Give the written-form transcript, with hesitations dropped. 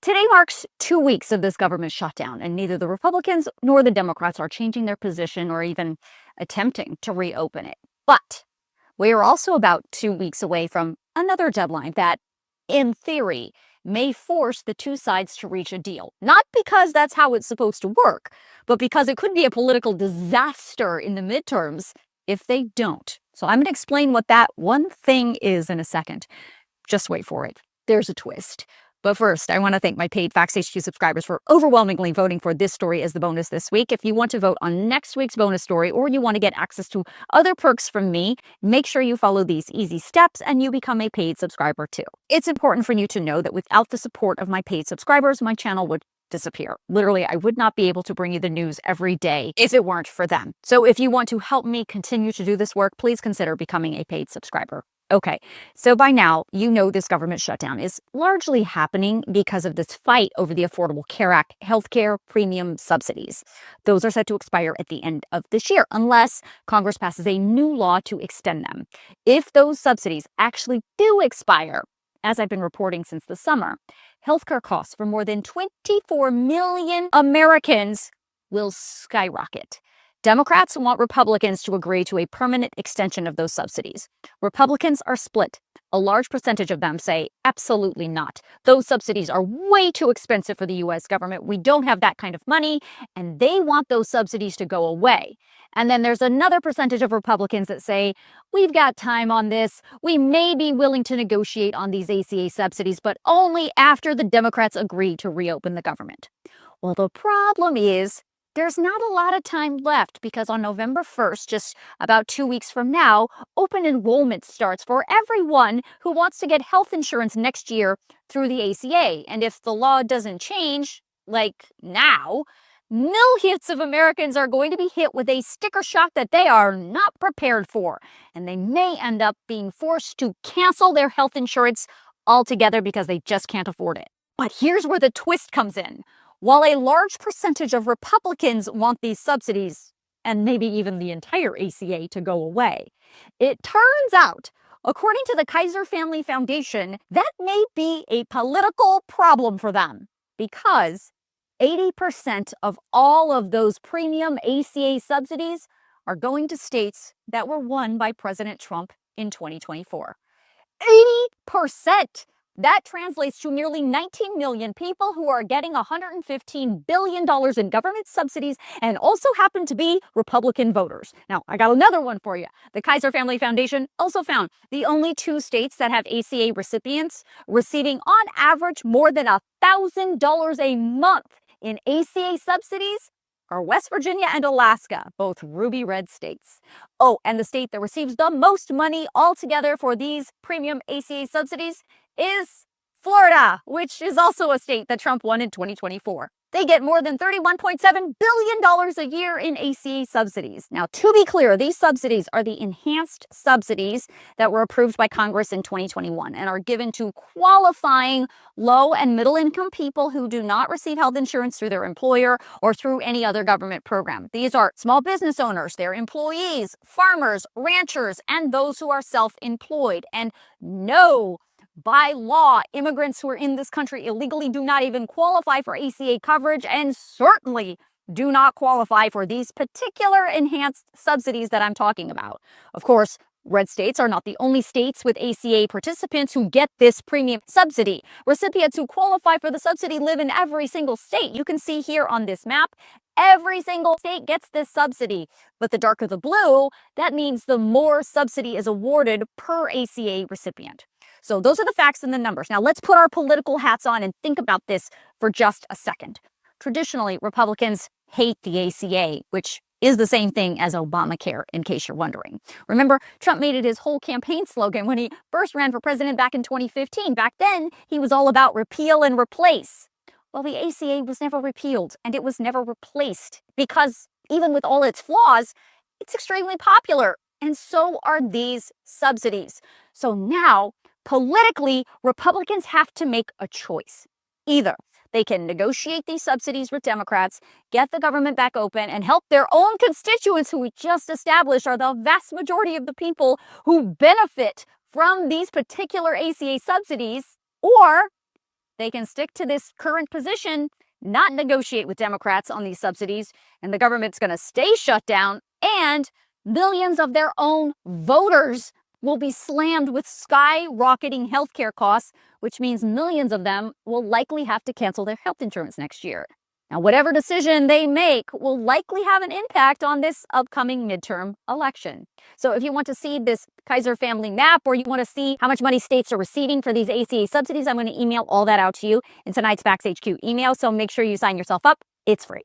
Today marks 2 weeks of this government shutdown, and neither the Republicans nor the Democrats are changing their position or even attempting to reopen it. But we are also about 2 weeks away from another deadline that, in theory, may force the two sides to reach a deal. Not because that's how it's supposed to work, but because it could be a political disaster in the midterms if they don't. So I'm going to explain what that one thing is in a second. Just wait for it. There's a twist. But first, I want to thank my paid Facts HQ subscribers for overwhelmingly voting for this story as the bonus this week. If you want to vote on next week's bonus story, or you want to get access to other perks from me, make sure you follow these easy steps and you become a paid subscriber too. It's important for you to know that without the support of my paid subscribers, my channel would disappear. Literally, I would not be able to bring you the news every day if it weren't for them. So if you want to help me continue to do this work, please consider becoming a paid subscriber. Okay, so by now, you know this government shutdown is largely happening because of this fight over the Affordable Care Act healthcare premium subsidies. Those are set to expire at the end of this year, unless Congress passes a new law to extend them. If those subsidies actually do expire, as I've been reporting since the summer, healthcare costs for more than 24 million Americans will skyrocket. Democrats want Republicans to agree to a permanent extension of those subsidies. Republicans are split. A large percentage of them say absolutely not. Those subsidies are way too expensive for the U.S. government. We don't have that kind of money, and they want those subsidies to go away. And then there's another percentage of Republicans that say, we've got time on this. We may be willing to negotiate on these ACA subsidies, but only after the Democrats agree to reopen the government. Well, the problem is, there's not a lot of time left because on November 1st, just about 2 weeks from now, open enrollment starts for everyone who wants to get health insurance next year through the ACA. And if the law doesn't change, like now, millions of Americans are going to be hit with a sticker shock that they are not prepared for. And they may end up being forced to cancel their health insurance altogether because they just can't afford it. But here's where the twist comes in. While a large percentage of Republicans want these subsidies, and maybe even the entire ACA, to go away, it turns out, according to the Kaiser Family Foundation, that may be a political problem for them because 80% of all of those premium ACA subsidies are going to states that were won by President Trump in 2024. 80%! That translates to nearly 19 million people who are getting $115 billion in government subsidies and also happen to be Republican voters. Now, I got another one for you. The Kaiser Family Foundation also found the only 2 states that have ACA recipients receiving on average more than $1,000 a month in ACA subsidies are West Virginia and Alaska, both ruby red states. Oh, and the state that receives the most money altogether for these premium ACA subsidies is Florida, which is also a state that Trump won in 2024. They get more than $31.7 billion a year in ACA subsidies. Now, to be clear, these subsidies are the enhanced subsidies that were approved by Congress in 2021 and are given to qualifying low and middle income people who do not receive health insurance through their employer or through any other government program. These are small business owners, their employees, farmers, ranchers, and those who are self-employed. And no, by law, immigrants who are in this country illegally do not even qualify for ACA coverage and certainly do not qualify for these particular enhanced subsidies that I'm talking about. Of course, red states are not the only states with ACA participants who get this premium subsidy. Recipients who qualify for the subsidy live in every single state. You can see here on this map, every single state gets this subsidy. But the darker the blue, that means the more subsidy is awarded per ACA recipient. So those are the facts and the numbers. Now let's put our political hats on and think about this for just a second. Traditionally, Republicans hate the ACA, which is the same thing as Obamacare, in case you're wondering. Remember, Trump made it his whole campaign slogan when he first ran for president back in 2015. Back then, he was all about repeal and replace. Well, the ACA was never repealed and it was never replaced because even with all its flaws, it's extremely popular. And so are these subsidies. So now, politically, Republicans have to make a choice. Either they can negotiate these subsidies with Democrats, get the government back open, and help their own constituents who we just established are the vast majority of the people who benefit from these particular ACA subsidies, or they can stick to this current position, not negotiate with Democrats on these subsidies, and the government's going to stay shut down, and millions of their own voters will be slammed with skyrocketing healthcare costs, which means millions of them will likely have to cancel their health insurance next year. Now, whatever decision they make will likely have an impact on this upcoming midterm election. So if you want to see this Kaiser family map, or you want to see how much money states are receiving for these ACA subsidies, I'm going to email all that out to you in tonight's Facts HQ email. So make sure you sign yourself up. It's free.